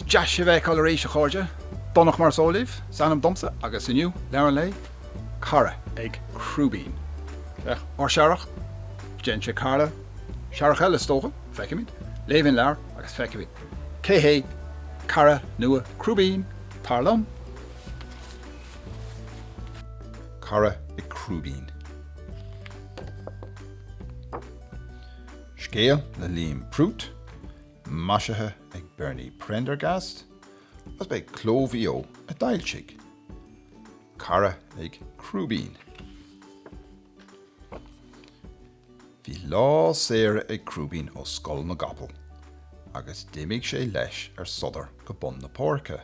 Is deis a bheith colorí a chuirde, Donach mar sóilíh, sanam domsa agus inniu, lear lei, Cara ag Crúibín. Or searrach, gen sé Cara, searrach eile stócha, feicimid, léamh lear agus feicimid. Cé Cara nua Crúibín, tarlum. Cara ag Crúibín. Scéal le léamh Prút, Maisitheoir ag Bernie Prendergast, as bei Cló Mhaigh Eo a dailsigh. Cara ag Crúibín. Bhí lá séire ag Crúibín ó scoil na gapal, agus d'imigh sé leis sodar go bun na pórca.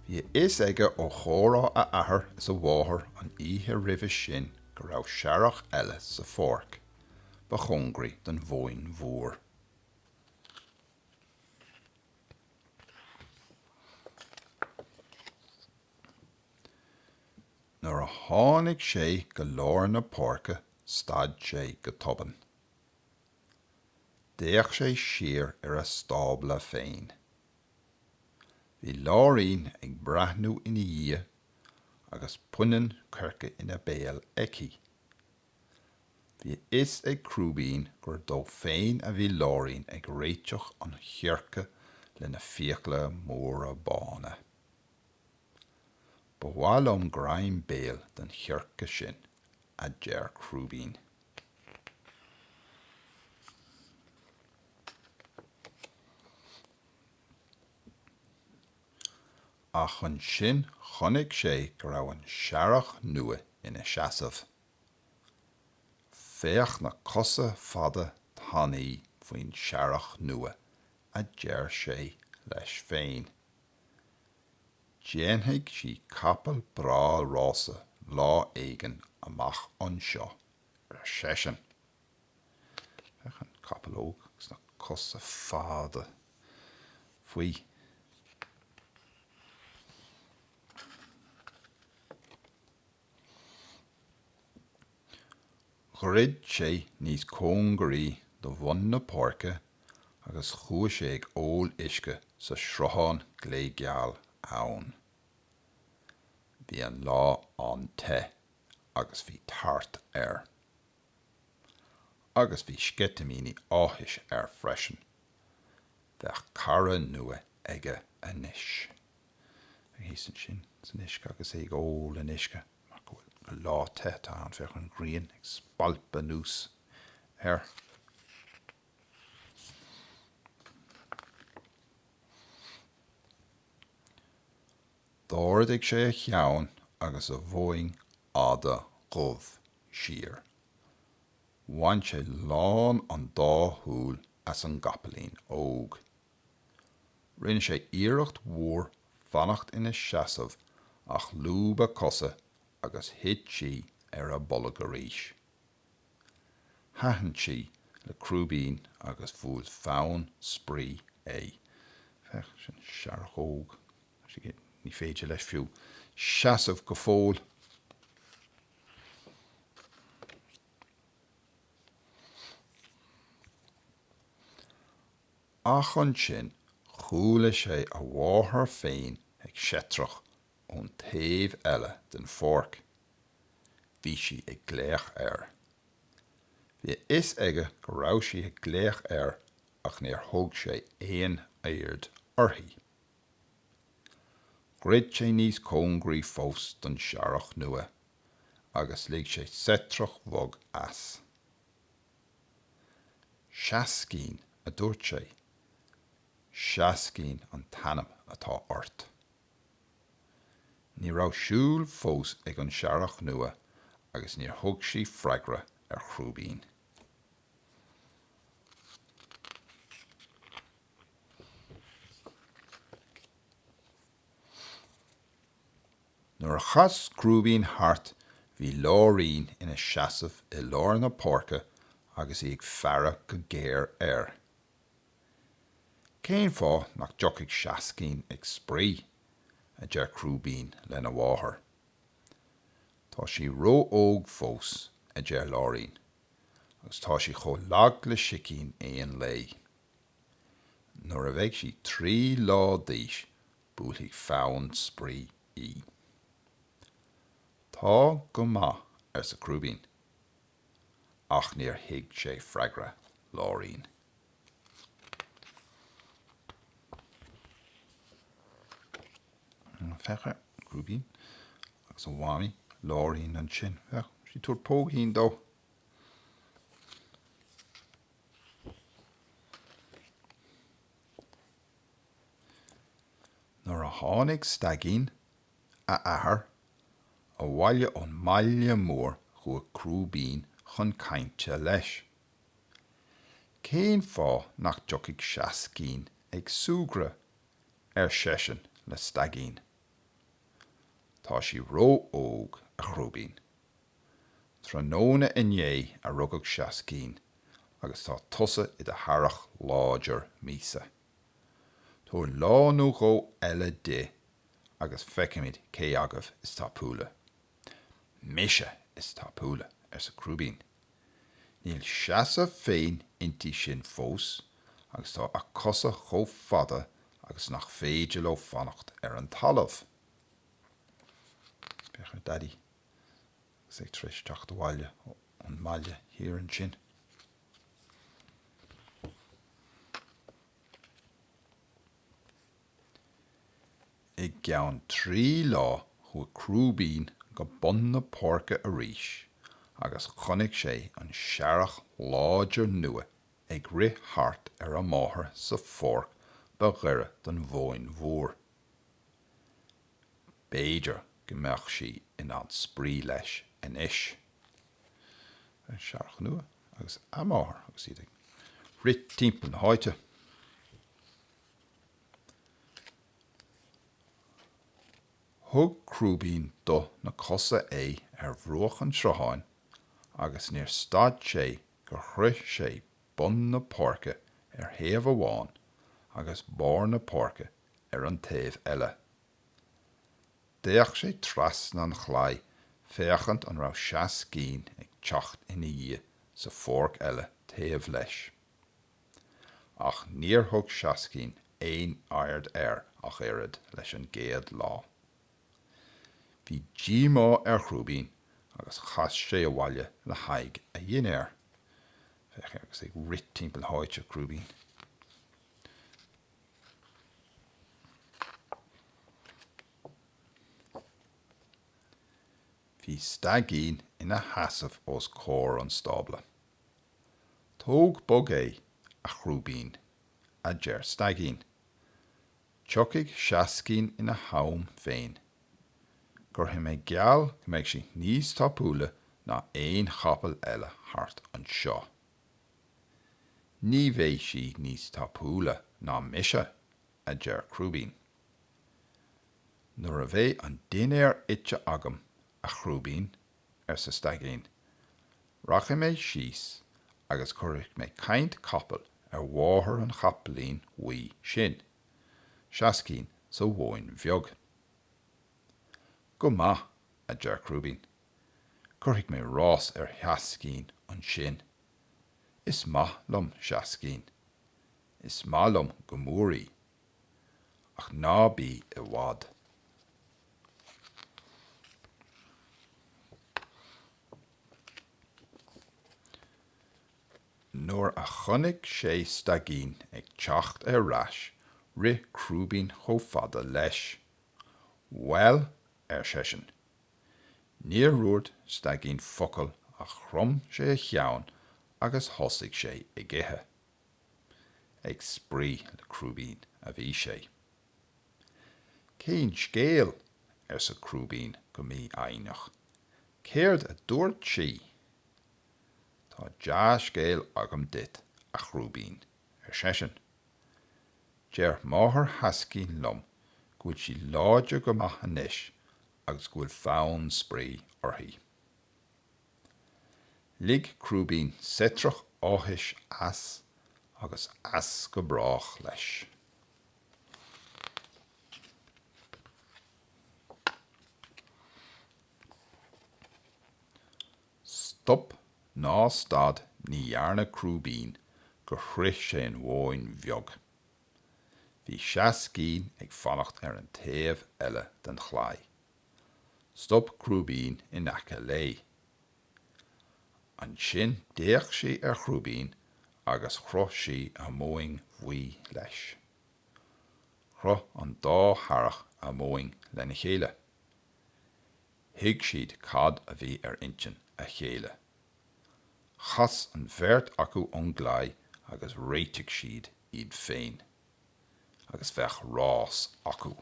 Bhí is aige ó chórá a athair is a bháthair an oíche roimhe sin go raibh searrach eile sa pháirc, ba chóngaraí den Mhóin Mhór. Nuair a tháinig sé go leor na pórca, staid sé go tobann. Déach sé siar a stábla féin. Bhí láirín ag brathnú ina dhí agus punan curca ina béal eici. Bhí is ag Crúibín gur dó féin a bhí láirín ag réiteach an chiorca le na fiacla móra bána. Ba bhfuil graim béal den chiorca sin a deir Crúibín. A chun sin chonig sé go raibh an searrach nua ina seasamh. Féach na cosa fada tanaí faoin searrach nua a deir sé leis féin. Déanfaidh sí capal brá rása lá éigean amach anseo seasin. An capal óg agus na cosa fada faoi. Ghuiread sé níos cóngaraí do bhun na pórca agus chuaigh sé ag ól uisce sa srutháin gléigeal ann. Bhí an lá an te agus bhí tart agus bhí sceitimíní áthais freisin. Bheadh cara nua aige anois. Hí san sin san uisce agus ag ól an uisce. Go lá te tá an feadh an grian ag spalpa nús D'ordaigh sé a cheann agus a bhóing ada roimh siar. Bhain sé lán an dá thúil as an gapalín óg. Rinne sé iarracht mhór fannacht ina seasamh ach lúba cosa agus hit sí a bolladh arís. Thaithn sí le Crúibín agus bhfuil fonn spraoi Fech sin searrach óg. Ní féidir leis fiú seasamh go fóil. Ach an sin chúla sé a bháthair féin ag seatrach ón taobh eile den pháirc. Bhí sí ag gléach Bhí is aige go raibh sí ag gléach ach níor thug sé éon aird orthaí. Ghuiread sé níos cóngaraí fós don searrach nua, agus ligh sé seatrach bhog as. Seascín a dúirt sé. Seascín an tanam atá ort. Ní raibh siúl fós ag an searrach nua agus níor thug sí freigra Crúibín. Nuair a chas Crúibín thart, bhí láirín ina seasamh I lár na pórca agus ag fearradh go géir Céim fá nach dtiocfaidh Seascín ag spraoi a deir Crúibín lena bháthair. Tá sí ró óg fós a deir láirín, agus tá sí chomh lag le sicín éon lei. nuair a bheidh sí 3 lá d'aois bhuaigh fonn spraoi. Tá go maith sa Chrúibín, ach níor thuig sé freagra láirín. Fecha Chrúibín agus an bhámaí láirín an sin. Sí túir pógín dó. Nuair a tháinig stagín a athair a bhaile ón Mhóin Mhór chu Chrúibín chun cainte leis. Céim fá nach dtiocfaidh Seascín ag suagra seisean le stagín. Tá sí ró óg a Chrúibín. Tróna inné a rugadh Seascín agus tá tusa i de tharach láidir míosa. Tóir lá nó ró eile de agus feicimid cé agah is tapúla. Mise is tapúla sa Chrúibín. Níl seasa féin intí sin fós agus tá a cosa chomh fada agus nach féidir le fannacht an talamh. Becha daddy agus ag tris teacht bhaile an maile hir an sin. I gceann 3 lá chu Chrúibín go bun na pórca a ríis agus chonig sé an searrach láidir nua ag rith thart ar an máthair sa fórc ba gcuire don Mhóin Mhór. Béidir go mbeadh sí in an spraoi leis anois. Searrach nua agus a máthair agus iad rit timpeall na háite. Thug Chrúibín do na cosa é ar bhruach an trátháin agus níor stad sé go chruith sé bun na pórca ar thaobh amháin agus bár na pórca ar an taobh eile. Déach sé trasna an chláid féachant an raibh Seascín ag teacht ina dhiaidh sa fórc eile taobh leis. Ach níor thug Seascín éon aird ach éad leis an géad lá. Bhí díomá ar Chrúibín agus chas sé a bhaile le haig a dhéanaar. Fecha agus ag rit timpeall háite Chrúibín. Bhí stagín ina hasamh os cór an stabla. Tóg bog é a Chrúibín a deir stagín. Teocaigh Seascín ina haum féin. Gur him ag geall go mbeidh sí níos tapúla ná éon chapal eile thart an seo. Ní bheidh sí níos tapúla ná mise a deir Chrúibín. Nuair a bheidh an duine ite agam a Chrúibín sa stagín, racha méid síos agus chuirfh méid caint capal ar mháthair an chapalaín uí sin, Seascín sa Mhóin Mhór. Go maith a deir Chrúibín. Cuirfh mé rás ar Seascín an sin. Is maith lom Seascín. Is maith lom go móraí. Ach ná bí i bhfad. Nuair a chonig sé stagín ag teacht ar rais, rith Chrúibín chomh fada leis. Well seisean. Níor ruairt stagín focail a chrum sé a cheann agus thosaigh sé i gcithe. Ag spraoi le Chrúibín a bhí sé. Cén scéal sa Chrúibín go mí aithneach. Céird a dúirt sí. Tá deas scéal agam dit a Chrúibín seisean. Deir máthair Seascín lom gúil sí láidir go maith anois agus gúil fonn spraoi orthaí. Lig Chrúibín setrach áthais as agus as go brach leis. Stop ná stad ní dhearna Chrúibín go chruith sé an Mhóin Mhór. Bhí Seascín ag fannacht ar an taobh eile den chláig. Stop Chrúibín in aice lé. An sin déach sí ar Chrúibín agus chroch sí a Mhóin Mhór leis. Chroch an dá searrach a Mhóin lena chéile. Thuig siad cad a bhí ar intin a chéile. Chas an bheirt acu ón gclaig agus réiteach siad iad féin. Agus bheith rás acu.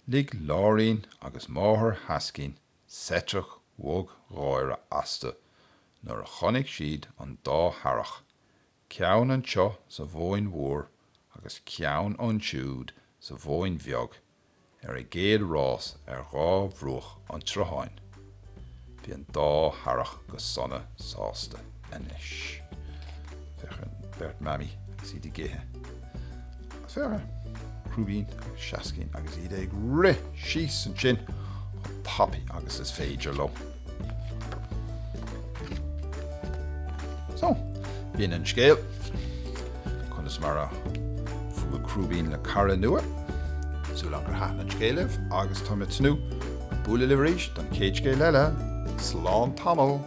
Lig láirín agus máthair Seascín searrach bhog ghóire asta nuair a chonig siad an dá searrach, ceann anseo sa Mhóin Mhór agus ceann ansiúd sa Mhóin bheag ar a géad rás ar dhá bhruach an tráthain. Bhí an dá searrach go sonna sásta inis. Fechan Bert Mami si di géthe. Fecha Chrúibín agus Seascín agus iad ag ri síos an sin ó tapaí agus is féidir lo. So, bhíonn an scéal chun is mar a fuail Chrúibín le Cara nua. Súil an gur haith an scéalah agus tá mit snú búla le ríis don céad scéal eile. Slán tamil.